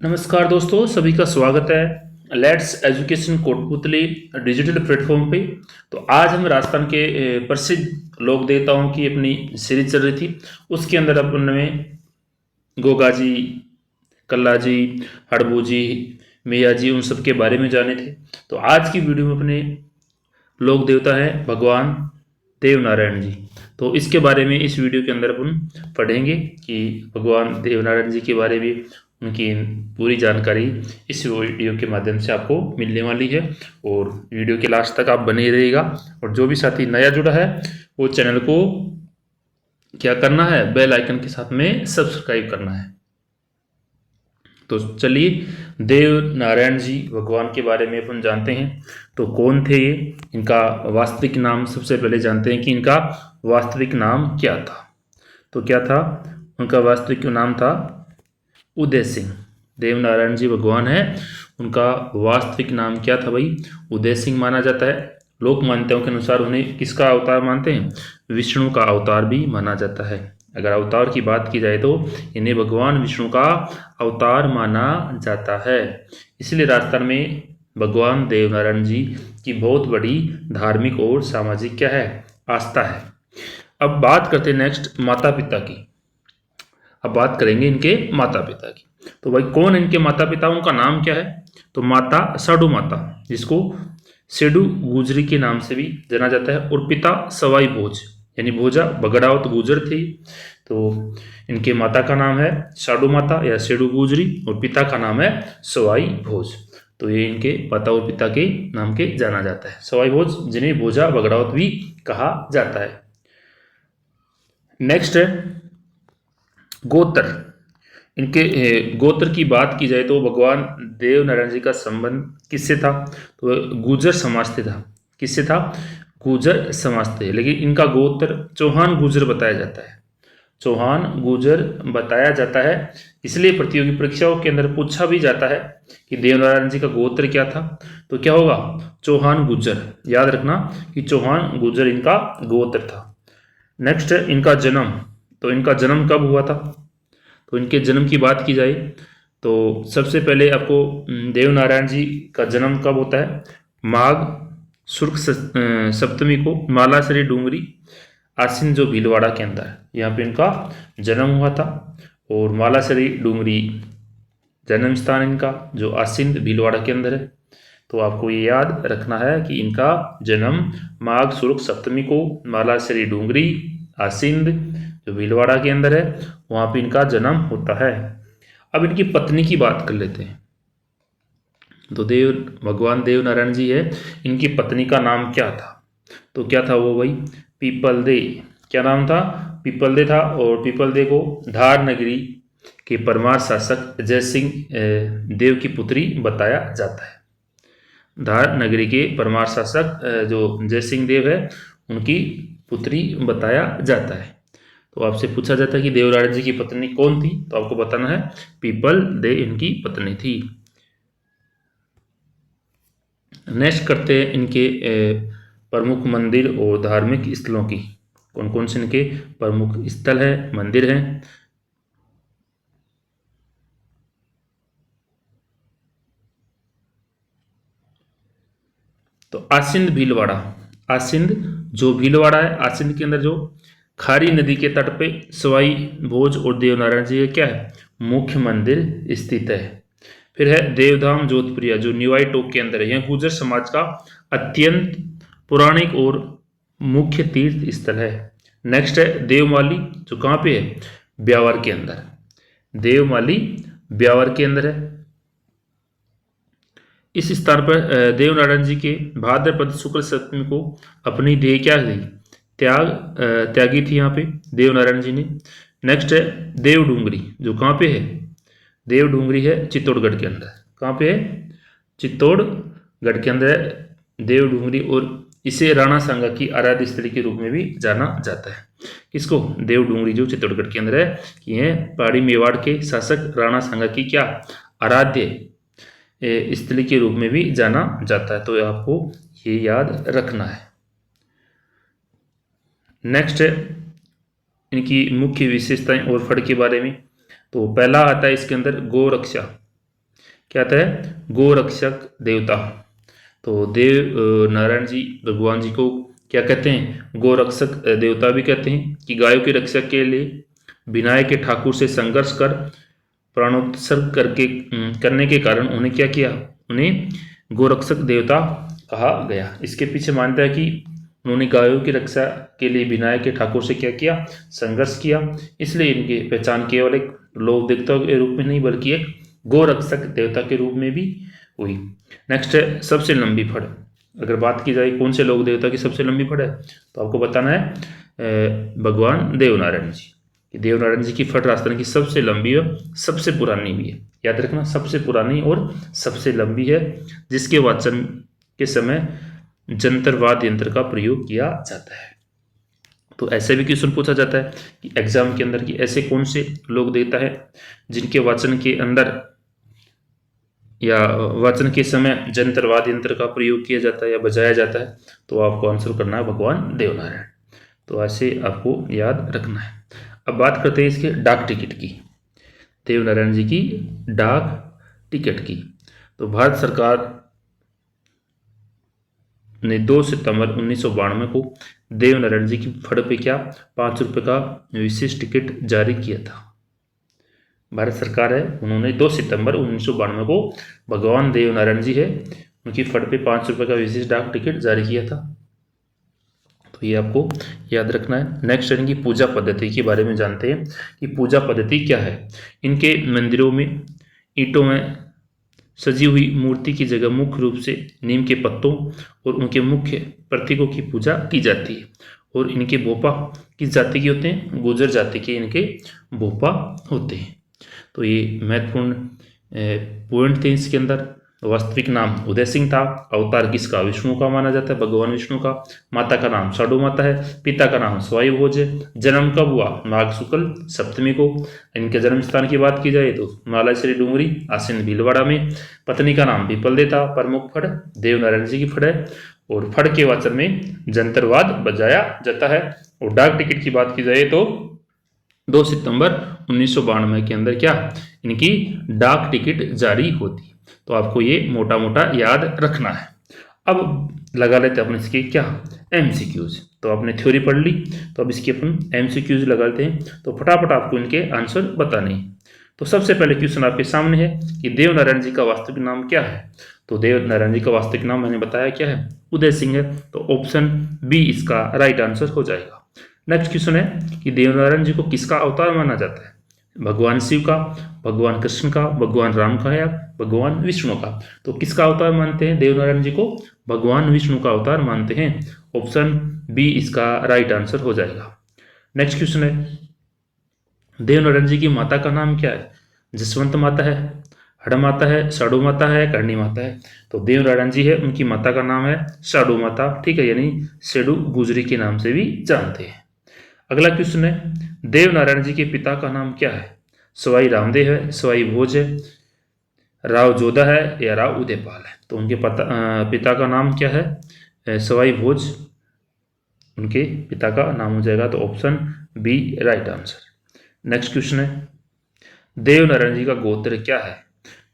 नमस्कार दोस्तों, सभी का स्वागत है let's education Kotputli digital platform पे। तो आज हम राजस्थान के प्रसिद्ध लोक देवताओं की अपनी सीरीज चल रही थी। उसके अंदर अपन में गोगा जी, कल्ला जी, हड़बू जी, मैया जी, उन सब के बारे में जाने थे। तो आज की वीडियो में अपने लोक देवता है भगवान देवनारायण जी। तो इसके बारे में इस वीडियो के अंदर अपन पढ़ेंगे कि भगवान देवनारायण जी के बारे में उनकी पूरी जानकारी इस वीडियो के माध्यम से आपको मिलने वाली है। और वीडियो के लास्ट तक आप बने रहिएगा। और जो भी साथी नया जुड़ा है वो चैनल को क्या करना है, बेल आइकन के साथ में सब्सक्राइब करना है। तो चलिए देव नारायण जी भगवान के बारे में अपन जानते हैं। तो कौन थे ये, इनका वास्तविक नाम सबसे पहले जानते हैं कि इनका वास्तविक नाम क्या था। तो क्या था उनका वास्तविक नाम? था उदय सिंह। देव नारायण जी भगवान है, उनका वास्तविक नाम क्या था भाई? उदय सिंह माना जाता है। लोक मान्यताओं के अनुसार उन्हें किसका अवतार मानते हैं? विष्णु का अवतार भी माना जाता है। अगर अवतार की बात की जाए तो इन्हें भगवान विष्णु का अवतार माना जाता है। इसलिए राजस्थान में भगवान देवनारायण जी की बहुत बड़ी धार्मिक और सामाजिक क्या है, आस्था है। अब बात करते हैं नेक्स्ट माता पिता की। अब बात करेंगे इनके माता पिता की। तो भाई कौन इनके माता पिता, उनका नाम क्या है? तो माता साडू माता, जिसको सेडू गुजरी के नाम से भी जाना जाता है, और पिता सवाई भोज यानी भोजा बगड़ावत गुजर थी। तो इनके माता का नाम है साडू माता या सेडू गुजरी और पिता का नाम है सवाई भोज। तो ये इनके माता और पिता के नाम के जाना जाता है, सवाई भोज, जिन्हें भोजा बगड़ावत भी कहा जाता है। नेक्स्ट है गोत्र। इनके गोत्र की बात की जाए तो भगवान देव नारायण जी का संबंध किससे था? तो गुर्जर समाज से था। किससे था? गुर्जर समाज से। लेकिन इनका गोत्र चौहान गुर्जर बताया जाता है। चौहान गुर्जर बताया जाता है। इसलिए प्रतियोगी परीक्षाओं के अंदर पूछा भी जाता है कि देवनारायण जी का गोत्र क्या था। तो क्या होगा? चौहान गुर्जर। याद रखना कि चौहान गुर्जर इनका गोत्र था। नेक्स्ट है इनका जन्म। तो इनका जन्म कब हुआ था? तो इनके जन्म की बात की जाए तो सबसे पहले आपको देवनारायण जी का जन्म कब होता है? माघ शुक्ल सप्तमी को मालासरी डूंगरी आसिन जो भीलवाड़ा के अंदर, यहाँ पे इनका जन्म हुआ था। और मालासरी डूंगरी जन्म स्थान इनका जो आसिन भीलवाड़ा के अंदर है। तो आपको ये याद रखना है कि इनका जन्म माघ शुक्ल सप्तमी को मालासरी डूंगरी आसिंद जो भीलवाड़ा के अंदर है, वहाँ पे इनका जन्म होता है। अब इनकी पत्नी की बात कर लेते हैं। तो भगवान देव नारायण जी है, इनकी पत्नी का नाम क्या था? तो क्या था वो भाई? People they. क्या नाम था? पीपल दे था। और पीपल दे को धार नगरी के परमार शासक जय सिंह देव की पुत्री बताया जाता है। धार नगरी के परमार शासक जो जय सिंह देव है, उनकी पुत्री बताया जाता है। तो आपसे पूछा जाता है कि देवनारायण जी की पत्नी कौन थी, तो आपको बताना है पीपल दे इनकी पत्नी थी। नेक्स्ट करते हैं इनके प्रमुख मंदिर और धार्मिक स्थलों की। कौन कौन से इनके प्रमुख स्थल है, मंदिर हैं? तो आसिंद भीलवाड़ा। आसिंद जो भीलवाड़ा है, आसिंद के अंदर जो खारी नदी के तट पे सवाई भोज और देवनारायण जी का क्या है, मुख्य मंदिर स्थित है। फिर है देवधाम जोधपुरिया जो निवाई टोक के अंदर है। यह गुर्जर समाज का अत्यंत पौराणिक और मुख्य तीर्थ स्थल है। नेक्स्ट है देवमाली जो कहाँ पे है? ब्यावर के अंदर। देवमाली ब्यावर के अंदर है। इस स्थान पर देवनारायण जी के भाद्रपद शुक्ल सप्तमी को अपनी देह क्या गई, त्यागी थी यहाँ पे देवनारायण जी ने। नेक्स्ट है देव डूंगरी जो कहाँ पे है? देव डूंगरी है चित्तौड़गढ़ के अंदर। कहाँ पे है? चित्तौड़गढ़ के अंदर है देव डूंगरी। और इसे राणा सांगा की आराध्य स्थली के रूप में भी जाना जाता है। किसको? देव डूंगरी जो चित्तौड़गढ़ के अंदर है, कि यह पहाड़ी मेवाड़ के शासक राणा सांगा की क्या आराध्य स्थली के रूप में भी जाना जाता है। तो आपको ये याद रखना है। नेक्स्ट है इनकी मुख्य विशेषताएं और फड़ के बारे में। तो पहला आता है इसके अंदर गौ रक्षा। क्या आता है, गोरक्षक देवता। तो देव नारायण जी भगवान जी को क्या कहते हैं, गोरक्षक देवता भी कहते हैं, कि गायों की रक्षा के लिए विनायक के ठाकुर से संघर्ष कर प्राणोत्सर्ग करने के कारण उन्हें क्या किया, उन्हें गोरक्षक देवता कहा गया। इसके पीछे मानता है कि उन्होंने गायों की रक्षा के लिए विनायक के ठाकुर से क्या किया, संघर्ष किया, इसलिए इनकी पहचान केवल एक लोक देवता के रूप में नहीं बल्कि एक गोरक्षक देवता के रूप में भी हुई। नेक्स्ट है सबसे लंबी फड़। अगर बात की जाए कौन से लोक देवता की सबसे लंबी फड़ है, तो आपको बताना है भगवान देवनारायण जी। देवनारायण जी की फट राजस्थान की सबसे लंबी और सबसे पुरानी भी है, याद रखना, सबसे पुरानी और सबसे लंबी है, जिसके वाचन के समय जंतरवाद यंत्र का प्रयोग किया जाता है। तो ऐसे भी क्वेश्चन पूछा जाता है कि एग्जाम के अंदर कि ऐसे कौन से लोक देवता है जिनके वाचन के अंदर या वाचन के समय जंतरवाद यंत्र का प्रयोग किया जाता है या बजाया जाता है, तो आपको आंसर करना है भगवान देवनारायण। तो ऐसे आपको याद रखना है। अब बात करते हैं इसके डाक टिकट की, देवनारायण जी की डाक टिकट की। तो भारत सरकार ने 2 सितंबर 1992 को देवनारायण जी की फड़ पे क्या 5 रुपये का विशेष टिकट जारी किया था। भारत सरकार है, उन्होंने 2 सितंबर 1992 को भगवान देवनारायण जी है उनकी फड़ पे 5 रुपये का विशेष डाक टिकट जारी किया था। तो ये आपको याद रखना है। नेक्स्ट इनकी पूजा पद्धति के बारे में जानते हैं कि पूजा पद्धति क्या है। इनके मंदिरों में ईंटों में सजी हुई मूर्ति की जगह मुख्य रूप से नीम के पत्तों और उनके मुख्य प्रतीकों की पूजा की जाती है। और इनके भोपा किस जाति के होते हैं, गुर्जर जाति के इनके भोपा होते हैं। तो ये महत्वपूर्ण पॉइंट थे इसके अंदर। वास्तविक नाम उदय सिंह था। अवतार किसका, विष्णु का माना जाता है, भगवान विष्णु का। माता का नाम साडू माता है। पिता का नाम सवाई भोज है। जन्म कब हुआ, माघ शुक्ल सप्तमी को। इनके जन्म स्थान की बात की जाए तो मालाश्री डूंगरी आसीन भीलवाड़ा में। पत्नी का नाम पीपल देता। प्रमुख फड़ देवनारायण जी की फड़ है और फड़ के वाचन में जंतरवाद बजाया जाता है। और डाक टिकट की बात की जाए तो 2 सितंबर 1992 के अंदर क्या इनकी डाक टिकट जारी होती। तो आपको ये मोटा मोटा याद रखना है। अब लगा लेते हैं अपने इसके क्या एमसीक्यूज। तो आपने थ्योरी पढ़ ली, तो अब इसके अपन एमसीक्यूज लगा लेते हैं। तो फटाफट आपको इनके आंसर बताने हैं। तो सबसे पहले क्वेश्चन आपके सामने है कि देवनारायण जी का वास्तविक नाम क्या है। तो देवनारायण जी का वास्तविक नाम मैंने बताया क्या है, उदय सिंह है। तो ऑप्शन बी इसका राइट आंसर हो जाएगा। नेक्स्ट क्वेश्चन है कि देवनारायण जी को किसका अवतार माना जाता है, भगवान शिव का, भगवान कृष्ण का, भगवान राम का या भगवान विष्णु का। तो किसका अवतार मानते हैं देवनारायण जी को, भगवान विष्णु का अवतार मानते हैं। ऑप्शन बी इसका राइट आंसर हो जाएगा। नेक्स्ट क्वेश्चन है देवनारायण जी की माता का नाम क्या है, जसवंत माता है, हड़ माता है, साडू माता है, करणी माता है। तो देवनारायण जी है उनकी माता का नाम है साडू माता, ठीक है, यानी सेडू गुजरी के नाम से भी जानते हैं। अगला क्वेश्चन है देवनारायण जी के पिता का नाम क्या है, सवाई रामदेव है, सवाई भोज है, राव जोधा है या राव उदयपाल है। तो उनके पिता का नाम क्या है, सवाई भोज उनके पिता का नाम हो जाएगा। तो option B right answer. Next question है देवनारायण जी का गोत्र क्या है।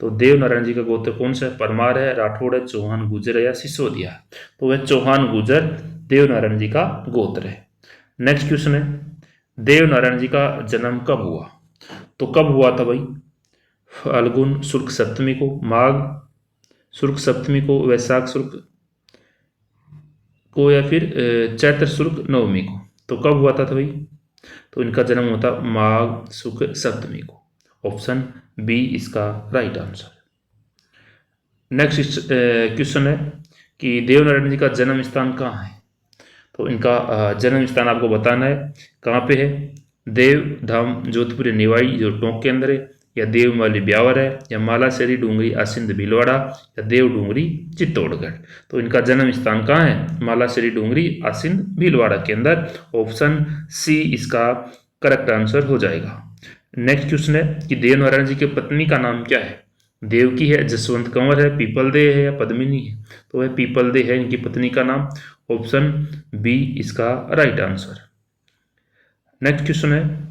तो देवनारायण जी का गोत्र कौन सा है, परमार है, राठौड़ है, चौहान गुजर है या सिसोदिया है। तो वह चौहान गुजर देवनारायण जी का गोत्र है। नेक्स्ट क्वेश्चन है देवनारायण जी का जन्म कब हुआ। तो कब हुआ था भाई, फाल्गुन शुक्ल सप्तमी को, माघ शुक्ल सप्तमी को, वैशाख शुक्ल को या फिर चैत्र शुक्ल नवमी को। तो कब हुआ था भाई, तो इनका जन्म होता माघ शुक्ल सप्तमी को। ऑप्शन बी इसका राइट आंसर। नेक्स्ट क्वेश्चन है कि देवनारायण जी का जन्म स्थान कहाँ है। तो इनका जन्म स्थान आपको बताना है कहाँ पे है, देव धाम जोधपुर निवाई जो टोंक के अंदर है, या देवमाली ब्यावर है, या मालाशेरी डूंगरी आसिंद भीलवाड़ा, या देव डूंगरी चित्तौड़गढ़। तो इनका जन्म स्थान कहाँ है, मालाशेरी डूंगरी आसिंद भीलवाड़ा के अंदर। ऑप्शन सी इसका करेक्ट आंसर हो जाएगा। नेक्स्ट क्वेश्चन है कि देवनारायण जी की पत्नी का नाम क्या है, देवकी है, जसवंत कंवर है, पीपल दे है या पद्मिनी है। तो वह पीपल दे है इनकी पत्नी का नाम। ऑप्शन बी इसका राइट आंसर। नेक्स्ट क्वेश्चन है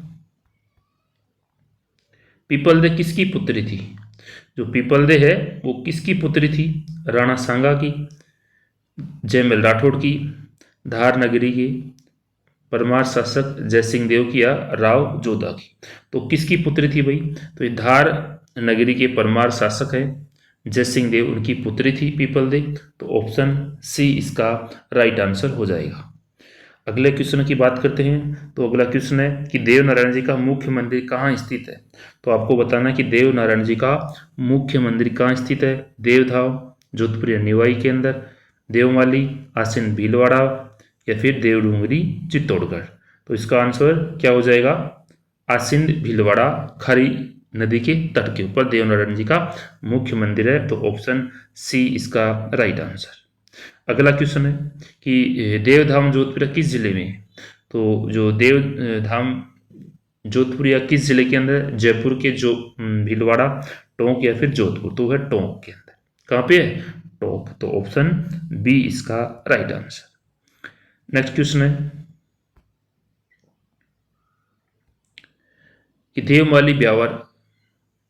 पीपल दे किसकी पुत्री थी। जो पीपलदे है वो किसकी पुत्री थी? राणा सांगा की, जयमल राठौड़ की, धार नगरी के परमार शासक जयसिंह देव की या राव जोधा की। तो किसकी पुत्री थी भाई? तो ये धार नगरी के परमार शासक है जयसिंह देव, उनकी पुत्री थी पीपलदे। तो ऑप्शन सी इसका राइट आंसर हो जाएगा। अगले क्वेश्चन की बात करते हैं। तो अगला क्वेश्चन है कि देव नारायण जी का मुख्य मंदिर कहाँ स्थित है? तो आपको बताना है कि देव नारायण जी का मुख्य मंदिर कहाँ स्थित है। देवधाम, जोधपुर या निवाई के अंदर, देवमाली, आसीन भीलवाड़ा या फिर देवडूंगरी चित्तौड़गढ़। तो इसका आंसर क्या हो जाएगा? आसीन भीलवाड़ा, खारी नदी के तट के ऊपर देव नारायण जी का मुख्य मंदिर है। तो ऑप्शन सी इसका राइट आंसर। अगला क्वेश्चन है कि देवधाम जोधपुर किस जिले में है? तो जो देवधाम जोधपुर या किस जिले के अंदर? जयपुर के जो भीलवाड़ा, टोंक या फिर जोधपुर। तो है टोंक के अंदर। कहाँ पे है? टोंक। तो ऑप्शन बी इसका राइट आंसर। नेक्स्ट क्वेश्चन है कि देवमाली ब्यावर,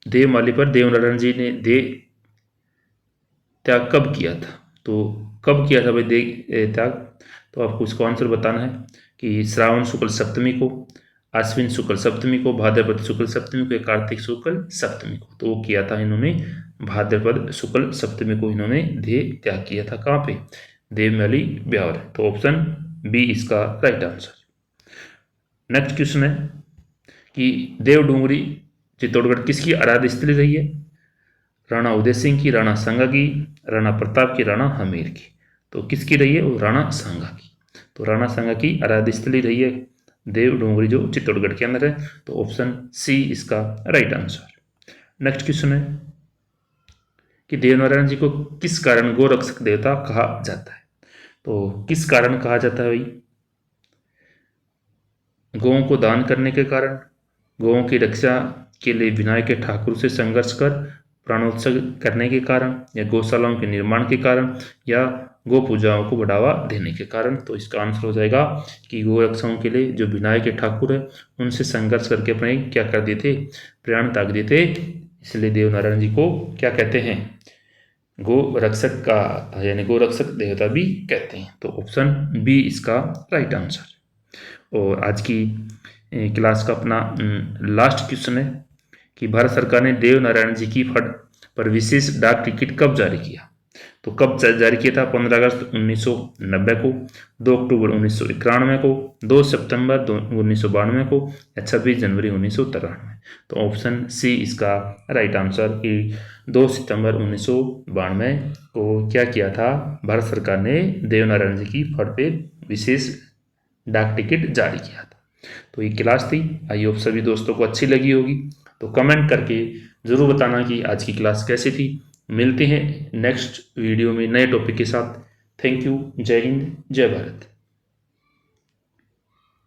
देवमाली पर देव नारायण जी ने देह त्याग कब किया था? तो कब किया था भाई देह त्याग? तो आपको इसका आंसर बताना है कि श्रावण शुक्ल सप्तमी को, आश्विन शुक्ल सप्तमी को, भाद्रपद शुक्ल सप्तमी को या कार्तिक शुक्ल सप्तमी को। तो वो किया था इन्होंने भाद्रपद शुक्ल सप्तमी को इन्होंने देह त्याग किया था। कहाँ पे? देवमाली ब्यावर। तो ऑप्शन बी इसका राइट आंसर। नेक्स्ट क्वेश्चन है कि देवडूंगरी चित्तौड़गढ़ किसकी आराध्य स्थली रही है? राणा उदय सिंह की, राणा सांगा की, राणा प्रताप की, राणा हमीर की। तो किसकी रही है? वो राणा सांगा की। तो राणा सांगा की आराध्य स्थली रही है देवडूंगरी जो चित्तौड़गढ़ के अंदर है। तो ऑप्शन सी इसका राइट आंसर। नेक्स्ट क्वेश्चन है कि देवनारायण जी को किस कारण गोरक्षक देवता कहा जाता है? तो किस कारण कहा जाता है भाई? गौओं को दान करने के कारण, गौओं की रक्षा के लिए विनायक के ठाकुर से संघर्ष कर प्राणोत्सर्ग करने के कारण, या गौशालाओं के निर्माण के कारण, या गौ पूजाओं को बढ़ावा देने के कारण। तो इसका आंसर हो जाएगा कि गौ रक्षाओं के लिए जो विनायक के ठाकुर है उनसे संघर्ष करके अपने क्या कर दिए थे? प्राण त्याग दिए थे। इसलिए देवनारायण जी को क्या कहते हैं? गो रक्षक का यानी गो रक्षक देवता भी कहते हैं। तो ऑप्शन बी इसका राइट आंसर। और आज की क्लास का अपना लास्ट क्वेश्चन है कि भारत सरकार ने देव नारायण जी की फट पर विशेष डाक टिकट कब जारी किया? तो कब जारी किया था? 15 अगस्त 1990 को, 2 अक्टूबर 1991 को, 2 सितंबर 1992 को, या 26 जनवरी 1993। तो ऑप्शन सी इसका राइट आंसर कि 2 सितंबर 1992 को क्या किया था? भारत सरकार ने देव नारायण जी की फट पे विशेष डाक टिकट जारी किया था। तो ये क्लास थी, आई होप सभी दोस्तों को अच्छी लगी होगी। तो कमेंट करके ज़रूर बताना कि आज की क्लास कैसी थी। मिलते हैं नेक्स्ट वीडियो में नए टॉपिक के साथ। Thank you. जय हिंद, जय भारत।